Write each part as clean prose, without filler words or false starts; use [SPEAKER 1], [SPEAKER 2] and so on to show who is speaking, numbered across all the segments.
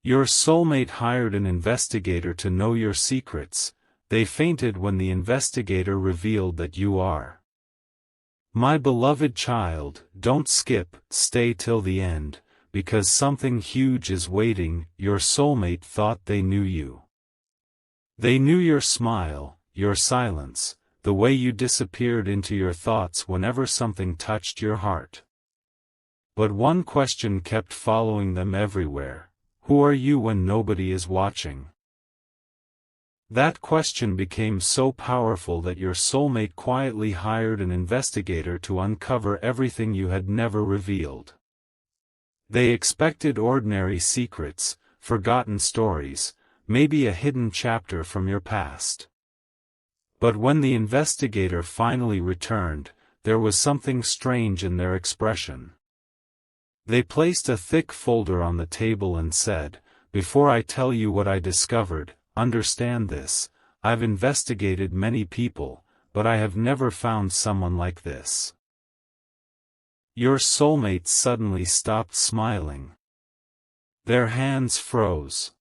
[SPEAKER 1] Your soulmate hired an investigator to know your secrets. They fainted when the investigator revealed that you are. My beloved child, don't skip, stay till the end, because something huge is waiting. Your soulmate thought they knew you. They knew your smile, your silence, the way you disappeared into your thoughts whenever something touched your heart. But one question kept following them everywhere: who are you when nobody is watching? That question became so powerful that your soulmate quietly hired an investigator to uncover everything you had never revealed. They expected ordinary secrets, forgotten stories, maybe a hidden chapter from your past. But when the investigator finally returned, there was something strange in their expression. They placed a thick folder on the table and said, "Before I tell you what I discovered, understand this: I've investigated many people, but I have never found someone like this." Your soulmate suddenly stopped smiling. Their hands froze.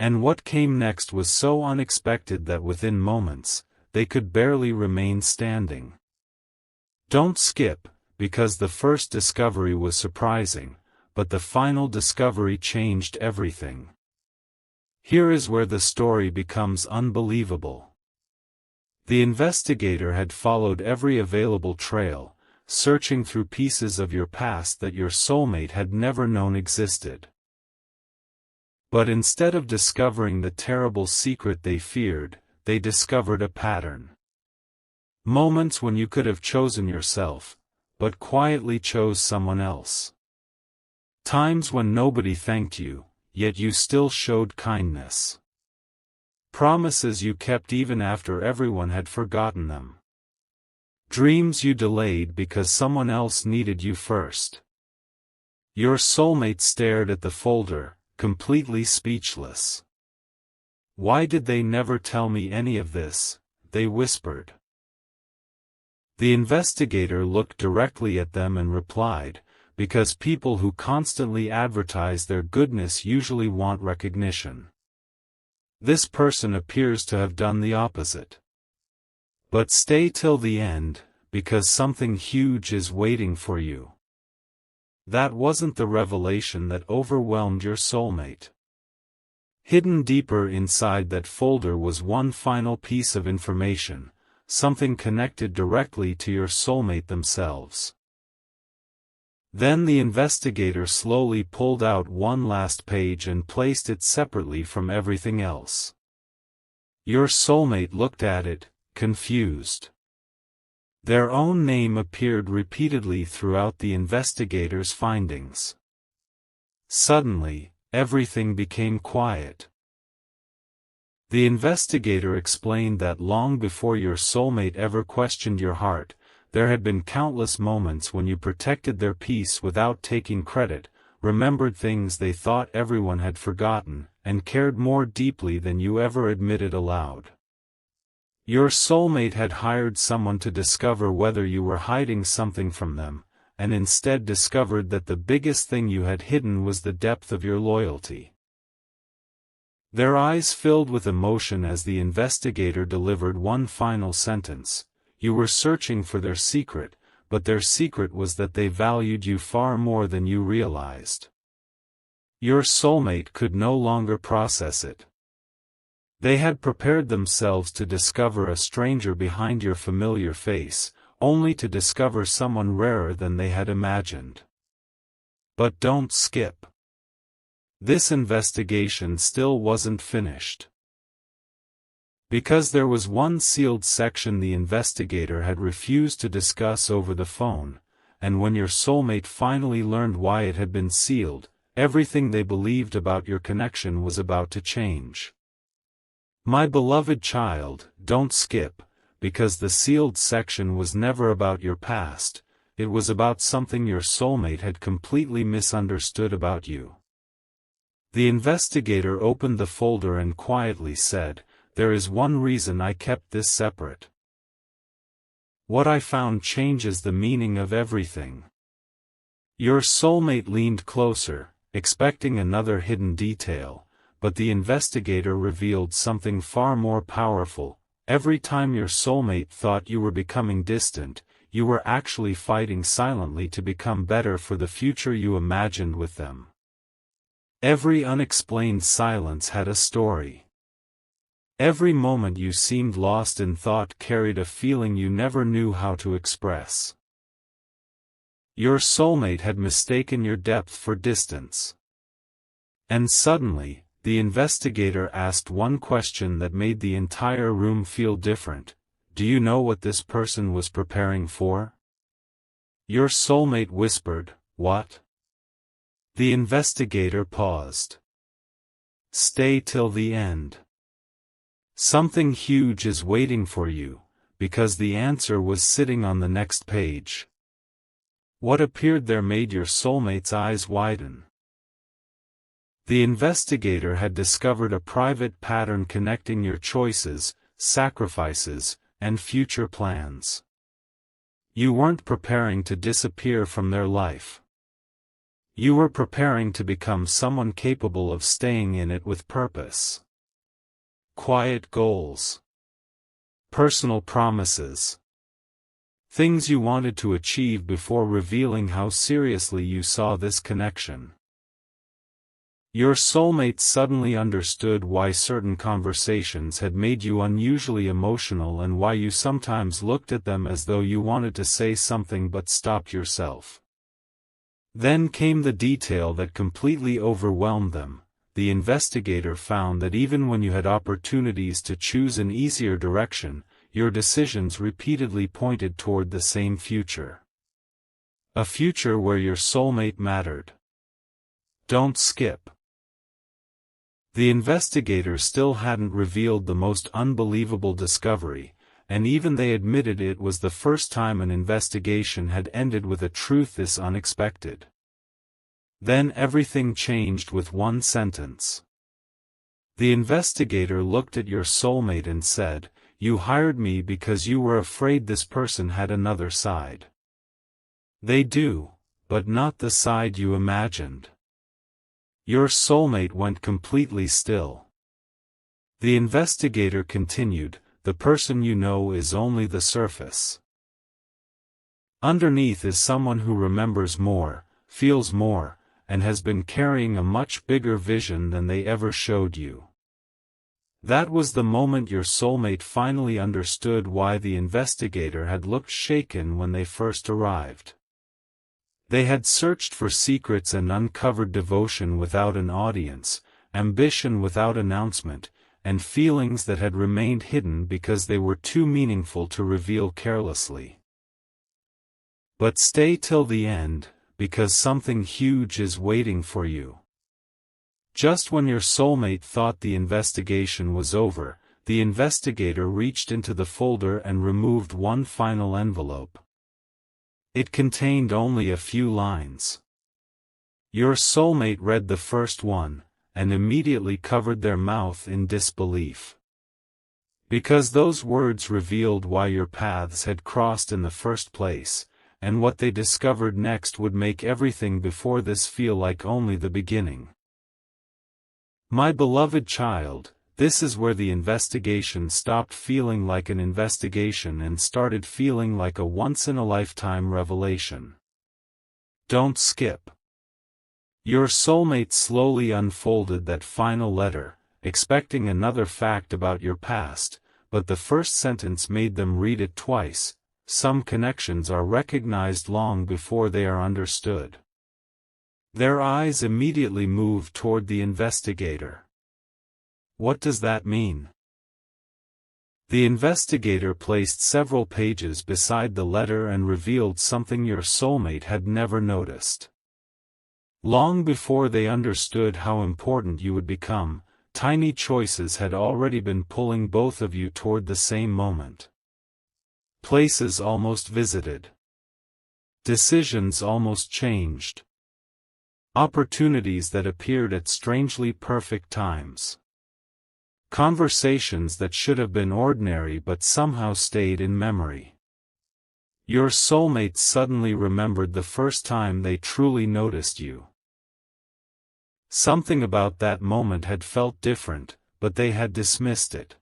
[SPEAKER 1] And what came next was so unexpected that within moments, they could barely remain standing. Don't skip, because the first discovery was surprising, but the final discovery changed everything. Here is where the story becomes unbelievable. The investigator had followed every available trail, searching through pieces of your past that your soulmate had never known existed. But instead of discovering the terrible secret they feared, they discovered a pattern. Moments when you could have chosen yourself, but quietly chose someone else. Times when nobody thanked you, yet you still showed kindness. Promises you kept even after everyone had forgotten them. Dreams you delayed because someone else needed you first. Your soulmate stared at the folder, completely speechless. "Why did they never tell me any of this?" they whispered. The investigator looked directly at them and replied, "Because people who constantly advertise their goodness usually want recognition. This person appears to have done the opposite. But stay till the end, because something huge is waiting for you." That wasn't the revelation that overwhelmed your soulmate. Hidden deeper inside that folder was one final piece of information, something connected directly to your soulmate themselves. Then the investigator slowly pulled out one last page and placed it separately from everything else. Your soulmate looked at it, confused. Their own name appeared repeatedly throughout the investigator's findings. Suddenly, everything became quiet. The investigator explained that long before your soulmate ever questioned your heart, there had been countless moments when you protected their peace without taking credit, remembered things they thought everyone had forgotten, and cared more deeply than you ever admitted aloud. Your soulmate had hired someone to discover whether you were hiding something from them, and instead discovered that the biggest thing you had hidden was the depth of your loyalty. Their eyes filled with emotion as the investigator delivered one final sentence: "You were searching for their secret, but their secret was that they valued you far more than you realized." Your soulmate could no longer process it. They had prepared themselves to discover a stranger behind your familiar face, only to discover someone rarer than they had imagined. But don't skip. This investigation still wasn't finished. Because there was one sealed section the investigator had refused to discuss over the phone, and when your soulmate finally learned why it had been sealed, everything they believed about your connection was about to change. My beloved child, don't skip, because the sealed section was never about your past, it was about something your soulmate had completely misunderstood about you. The investigator opened the folder and quietly said, "There is one reason I kept this separate. What I found changes the meaning of everything." Your soulmate leaned closer, expecting another hidden detail, but the investigator revealed something far more powerful. Every time your soulmate thought you were becoming distant, you were actually fighting silently to become better for the future you imagined with them. Every unexplained silence had a story. Every moment you seemed lost in thought carried a feeling you never knew how to express. Your soulmate had mistaken your depth for distance. And suddenly, the investigator asked one question that made the entire room feel different. Do you know what this person was preparing for? Your soulmate whispered, "What?" The investigator paused. "Stay till the end. Something huge is waiting for you," because the answer was sitting on the next page. What appeared there made your soulmate's eyes widen. The investigator had discovered a private pattern connecting your choices, sacrifices, and future plans. You weren't preparing to disappear from their life. You were preparing to become someone capable of staying in it with purpose. Quiet goals. Personal promises. Things you wanted to achieve before revealing how seriously you saw this connection. Your soulmate suddenly understood why certain conversations had made you unusually emotional and why you sometimes looked at them as though you wanted to say something but stopped yourself. Then came the detail that completely overwhelmed them. The investigator found that even when you had opportunities to choose an easier direction, your decisions repeatedly pointed toward the same future. A future where your soulmate mattered. Don't skip. The investigator still hadn't revealed the most unbelievable discovery, and even they admitted it was the first time an investigation had ended with a truth this unexpected. Then everything changed with one sentence. The investigator looked at your soulmate and said, "You hired me because you were afraid this person had another side. They do, but not the side you imagined." Your soulmate went completely still. The investigator continued, "The person you know is only the surface. Underneath is someone who remembers more, feels more, and has been carrying a much bigger vision than they ever showed you." That was the moment your soulmate finally understood why the investigator had looked shaken when they first arrived. They had searched for secrets and uncovered devotion without an audience, ambition without announcement, and feelings that had remained hidden because they were too meaningful to reveal carelessly. But stay till the end, because something huge is waiting for you. Just when your soulmate thought the investigation was over, the investigator reached into the folder and removed one final envelope. It contained only a few lines. Your soulmate read the first one, and immediately covered their mouth in disbelief. Because those words revealed why your paths had crossed in the first place, and what they discovered next would make everything before this feel like only the beginning. My beloved child, this is where the investigation stopped feeling like an investigation and started feeling like a once-in-a-lifetime revelation. Don't skip. Your soulmate slowly unfolded that final letter, expecting another fact about your past, but the first sentence made them read it twice. Some connections are recognized long before they are understood. Their eyes immediately moved toward the investigator. What does that mean? The investigator placed several pages beside the letter and revealed something your soulmate had never noticed. Long before they understood how important you would become, tiny choices had already been pulling both of you toward the same moment. Places almost visited. Decisions almost changed. Opportunities that appeared at strangely perfect times. Conversations that should have been ordinary but somehow stayed in memory. Your soulmate suddenly remembered the first time they truly noticed you. Something about that moment had felt different, but they had dismissed it.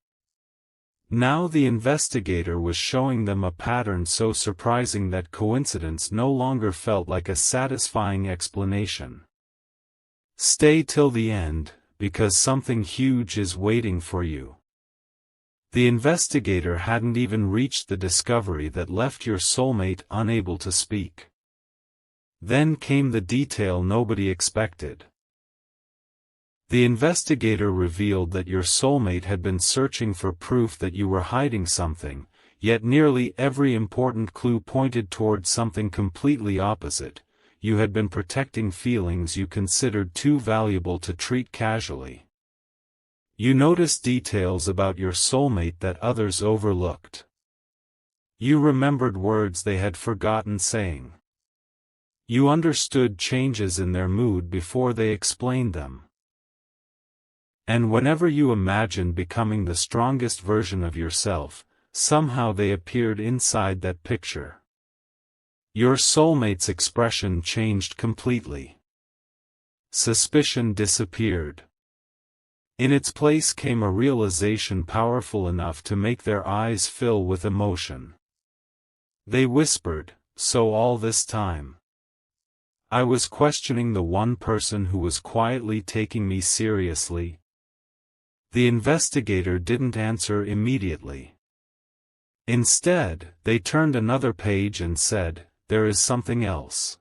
[SPEAKER 1] Now the investigator was showing them a pattern so surprising that coincidence no longer felt like a satisfying explanation. Stay till the end, because something huge is waiting for you. The investigator hadn't even reached the discovery that left your soulmate unable to speak. Then came the detail nobody expected. The investigator revealed that your soulmate had been searching for proof that you were hiding something, yet nearly every important clue pointed toward something completely opposite. You had been protecting feelings you considered too valuable to treat casually. You noticed details about your soulmate that others overlooked. You remembered words they had forgotten saying. You understood changes in their mood before they explained them. And whenever you imagined becoming the strongest version of yourself, somehow they appeared inside that picture. Your soulmate's expression changed completely. Suspicion disappeared. In its place came a realization powerful enough to make their eyes fill with emotion. They whispered, "So all this time, I was questioning the one person who was quietly taking me seriously." The investigator didn't answer immediately. Instead, they turned another page and said, "There is something else.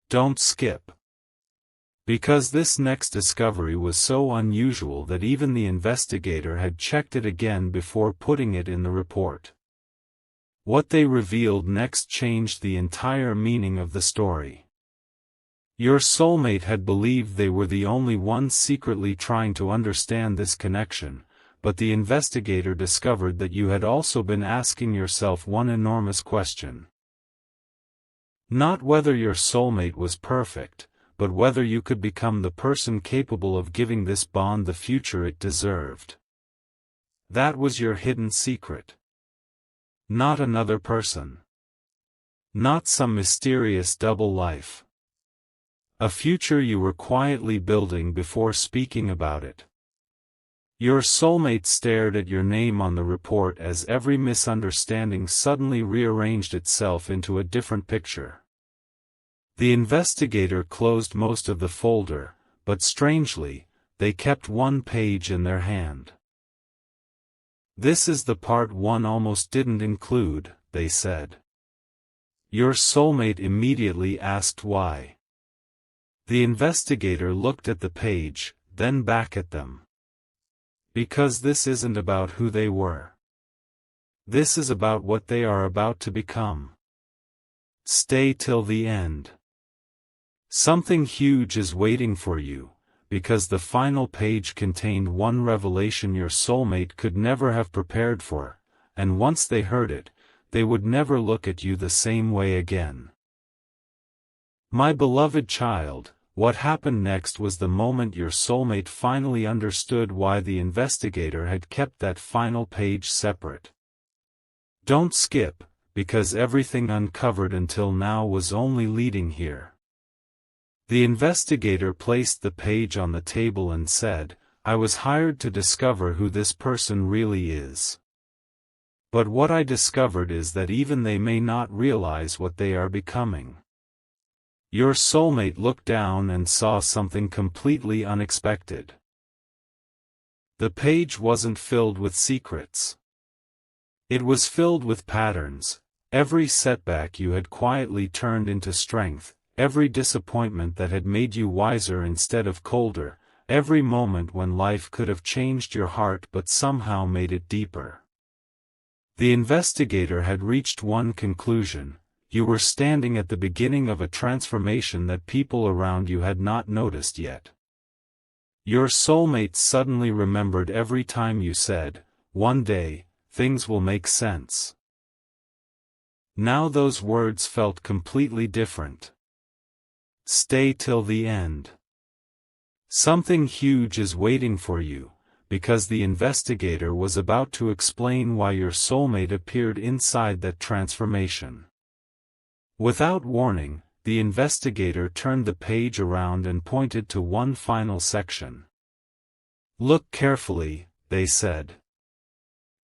[SPEAKER 1] Don't skip." Because this next discovery was so unusual that even the investigator had checked it again before putting it in the report. What they revealed next changed the entire meaning of the story. Your soulmate had believed they were the only ones secretly trying to understand this connection, but the investigator discovered that you had also been asking yourself one enormous question. Not whether your soulmate was perfect, but whether you could become the person capable of giving this bond the future it deserved. That was your hidden secret. Not another person. Not some mysterious double life. A future you were quietly building before speaking about it. Your soulmate stared at your name on the report as every misunderstanding suddenly rearranged itself into a different picture. The investigator closed most of the folder, but strangely, they kept one page in their hand. "This is the part one almost didn't include," they said. Your soulmate immediately asked why. The investigator looked at the page, then back at them. "Because this isn't about who they were. This is about what they are about to become. Stay till the end. Something huge is waiting for you, because the final page contained one revelation your soulmate could never have prepared for, and once they heard it, they would never look at you the same way again." My beloved child, what happened next was the moment your soulmate finally understood why the investigator had kept that final page separate. Don't skip, because everything uncovered until now was only leading here. The investigator placed the page on the table and said, "I was hired to discover who this person really is. But what I discovered is that even they may not realize what they are becoming." Your soulmate looked down and saw something completely unexpected. The page wasn't filled with secrets. It was filled with patterns. Every setback you had quietly turned into strength, every disappointment that had made you wiser instead of colder, every moment when life could have changed your heart but somehow made it deeper. The investigator had reached one conclusion: you were standing at the beginning of a transformation that people around you had not noticed yet. Your soulmate suddenly remembered every time you said, "One day, things will make sense." Now those words felt completely different. Stay till the end. Something huge is waiting for you, because the investigator was about to explain why your soulmate appeared inside that transformation. Without warning, the investigator turned the page around and pointed to one final section. "Look carefully," they said.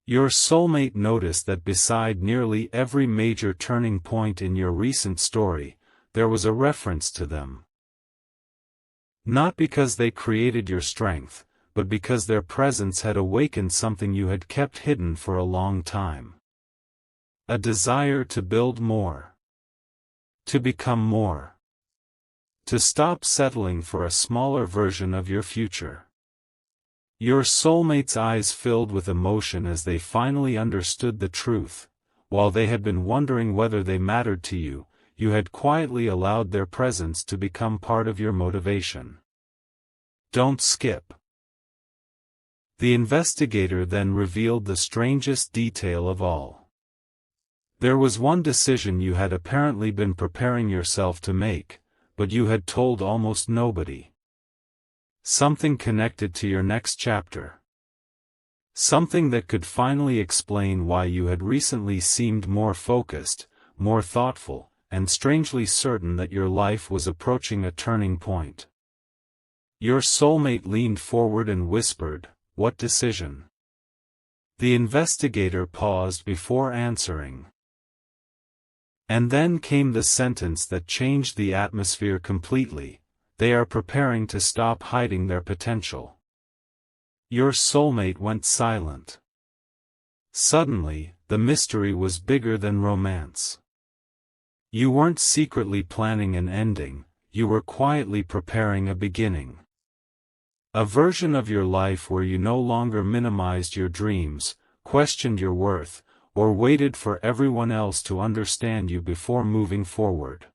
[SPEAKER 1] Your soulmate noticed that beside nearly every major turning point in your recent story, there was a reference to them. Not because they created your strength, but because their presence had awakened something you had kept hidden for a long time. A desire to build more. To become more. To stop settling for a smaller version of your future. Your soulmate's eyes filled with emotion as they finally understood the truth. While they had been wondering whether they mattered to you, you had quietly allowed their presence to become part of your motivation. Don't skip. The investigator then revealed the strangest detail of all. There was one decision you had apparently been preparing yourself to make, but you had told almost nobody. Something connected to your next chapter. Something that could finally explain why you had recently seemed more focused, more thoughtful, and strangely certain that your life was approaching a turning point. Your soulmate leaned forward and whispered, "What decision?" The investigator paused before answering. And then came the sentence that changed the atmosphere completely: "They are preparing to stop hiding their potential." Your soulmate went silent. Suddenly, the mystery was bigger than romance. You weren't secretly planning an ending, you were quietly preparing a beginning. A version of your life where you no longer minimized your dreams, questioned your worth, or waited for everyone else to understand you before moving forward.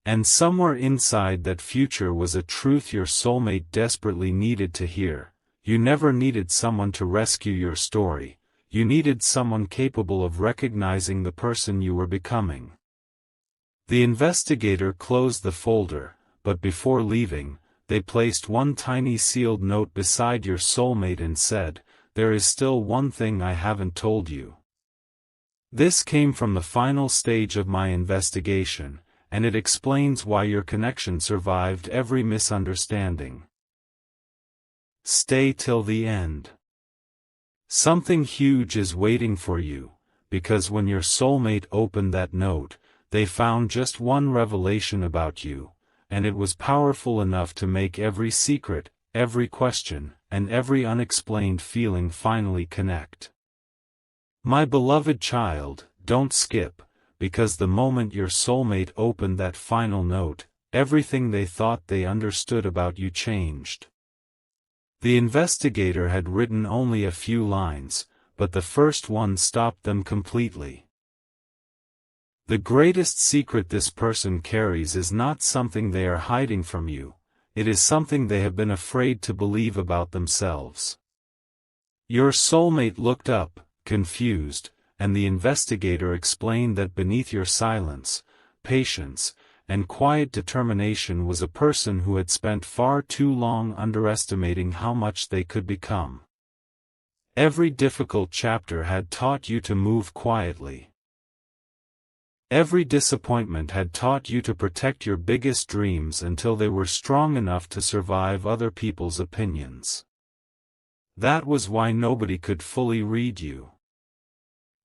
[SPEAKER 1] And somewhere inside that future was a truth your soulmate desperately needed to hear: you never needed someone to rescue your story, you needed someone capable of recognizing the person you were becoming. The investigator closed the folder, but before leaving, they placed one tiny sealed note beside your soulmate and said, "There is still one thing I haven't told you. This came from the final stage of my investigation, and it explains why your connection survived every misunderstanding. Stay till the end. Something huge is waiting for you," because when your soulmate opened that note, they found just one revelation about you, and it was powerful enough to make every secret, every question, and every unexplained feeling finally connect. My beloved child, don't skip, because the moment your soulmate opened that final note, everything they thought they understood about you changed. The investigator had written only a few lines, but the first one stopped them completely. The greatest secret this person carries is not something they are hiding from you, it is something they have been afraid to believe about themselves. Your soulmate looked up, confused, and the investigator explained that beneath your silence, patience, and quiet determination was a person who had spent far too long underestimating how much they could become. Every difficult chapter had taught you to move quietly. Every disappointment had taught you to protect your biggest dreams until they were strong enough to survive other people's opinions. That was why nobody could fully read you.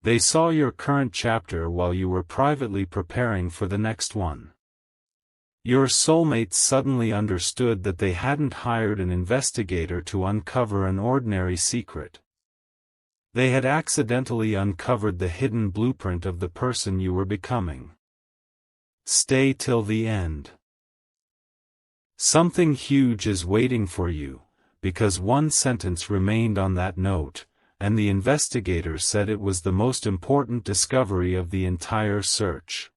[SPEAKER 1] They saw your current chapter while you were privately preparing for the next one. Your soulmates suddenly understood that they hadn't hired an investigator to uncover an ordinary secret. They had accidentally uncovered the hidden blueprint of the person you were becoming. Stay till the end. Something huge is waiting for you, because one sentence remained on that note, and the investigator said it was the most important discovery of the entire search.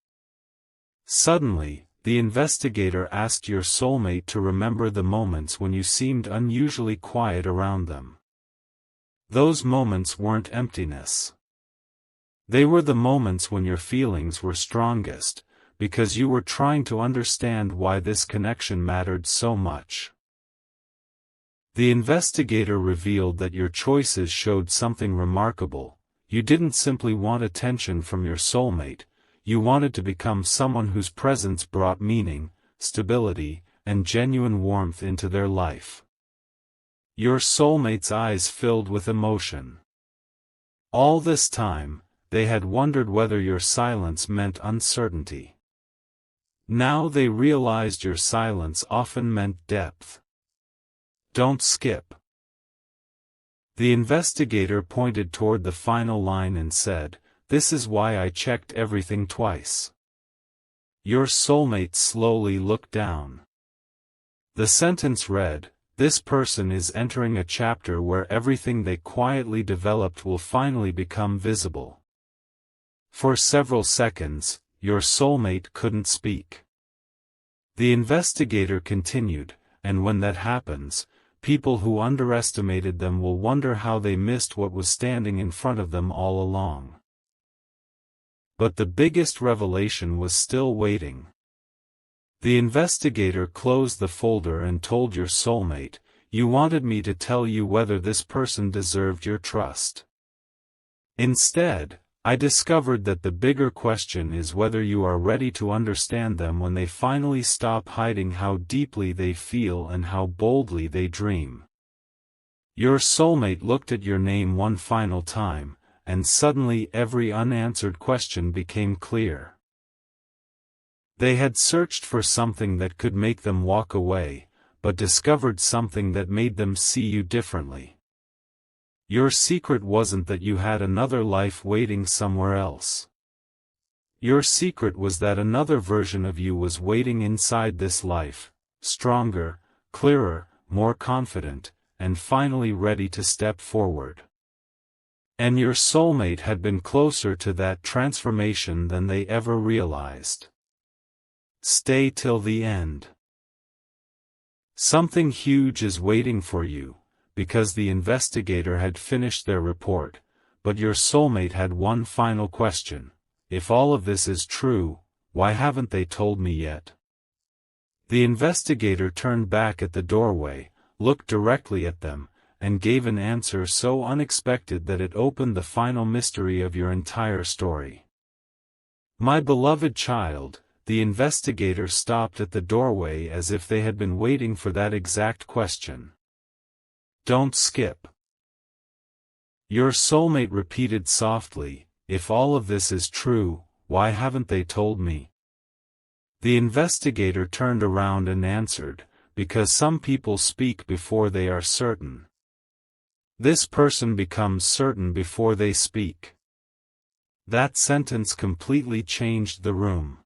[SPEAKER 1] Suddenly, the investigator asked your soulmate to remember the moments when you seemed unusually quiet around them. Those moments weren't emptiness. They were the moments when your feelings were strongest, because you were trying to understand why this connection mattered so much. The investigator revealed that your choices showed something remarkable. You didn't simply want attention from your soulmate, you wanted to become someone whose presence brought meaning, stability, and genuine warmth into their life. Your soulmate's eyes filled with emotion. All this time, they had wondered whether your silence meant uncertainty. Now they realized your silence often meant depth. Don't skip. The investigator pointed toward the final line and said, "This is why I checked everything twice." Your soulmate slowly looked down. The sentence read, "This person is entering a chapter where everything they quietly developed will finally become visible." For several seconds, your soulmate couldn't speak. The investigator continued, "And when that happens, people who underestimated them will wonder how they missed what was standing in front of them all along." But the biggest revelation was still waiting. The investigator closed the folder and told your soulmate, "You wanted me to tell you whether this person deserved your trust. Instead, I discovered that the bigger question is whether you are ready to understand them when they finally stop hiding how deeply they feel and how boldly they dream." Your soulmate looked at your name one final time, and suddenly every unanswered question became clear. They had searched for something that could make them walk away, but discovered something that made them see you differently. Your secret wasn't that you had another life waiting somewhere else. Your secret was that another version of you was waiting inside this life, stronger, clearer, more confident, and finally ready to step forward. And your soulmate had been closer to that transformation than they ever realized. Stay till the end. Something huge is waiting for you, because the investigator had finished their report, but your soulmate had one final question. If all of this is true, why haven't they told me yet? The investigator turned back at the doorway, looked directly at them, and gave an answer so unexpected that it opened the final mystery of your entire story. "My beloved child," the investigator stopped at the doorway as if they had been waiting for that exact question. "Don't skip." Your soulmate repeated softly, "If all of this is true, why haven't they told me?" The investigator turned around and answered, "Because some people speak before they are certain. This person becomes certain before they speak." That sentence completely changed the room.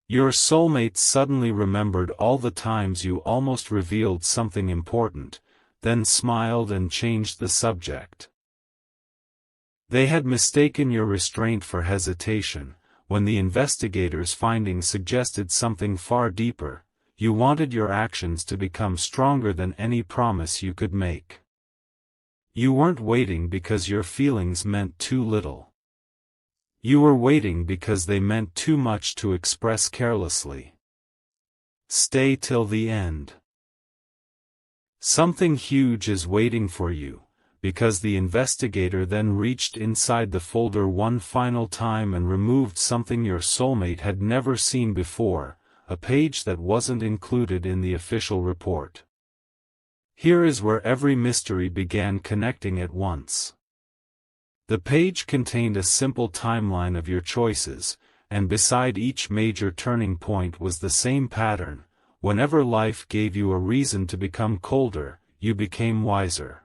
[SPEAKER 1] Your soulmate suddenly remembered all the times you almost revealed something important, then smiled and changed the subject. They had mistaken your restraint for hesitation. When the investigator's findings suggested something far deeper, you wanted your actions to become stronger than any promise you could make. You weren't waiting because your feelings meant too little. You were waiting because they meant too much to express carelessly. Stay till the end. Something huge is waiting for you, because the investigator then reached inside the folder one final time and removed something your soulmate had never seen before, a page that wasn't included in the official report. Here is where every mystery began connecting at once. The page contained a simple timeline of your choices, and beside each major turning point was the same pattern. Whenever life gave you a reason to become colder, you became wiser.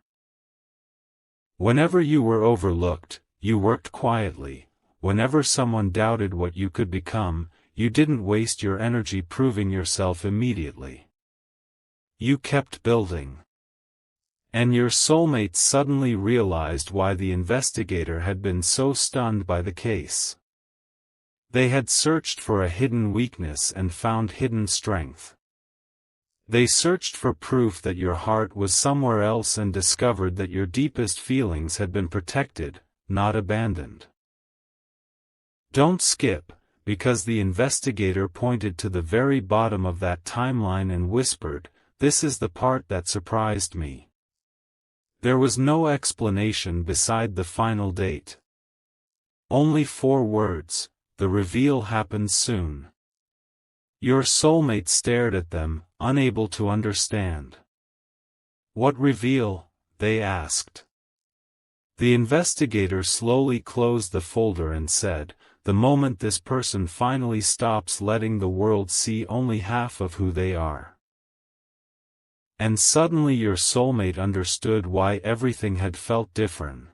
[SPEAKER 1] Whenever you were overlooked, you worked quietly. Whenever someone doubted what you could become, you didn't waste your energy proving yourself immediately. You kept building. And your soulmate suddenly realized why the investigator had been so stunned by the case. They had searched for a hidden weakness and found hidden strength. They searched for proof that your heart was somewhere else and discovered that your deepest feelings had been protected, not abandoned. Don't skip, because the investigator pointed to the very bottom of that timeline and whispered, "This is the part that surprised me." There was no explanation beside the final date. Only 4 words, the reveal happened soon. Your soulmate stared at them, unable to understand. What reveal? They asked. The investigator slowly closed the folder and said, the moment this person finally stops letting the world see only half of who they are. And suddenly your soulmate understood why everything had felt different.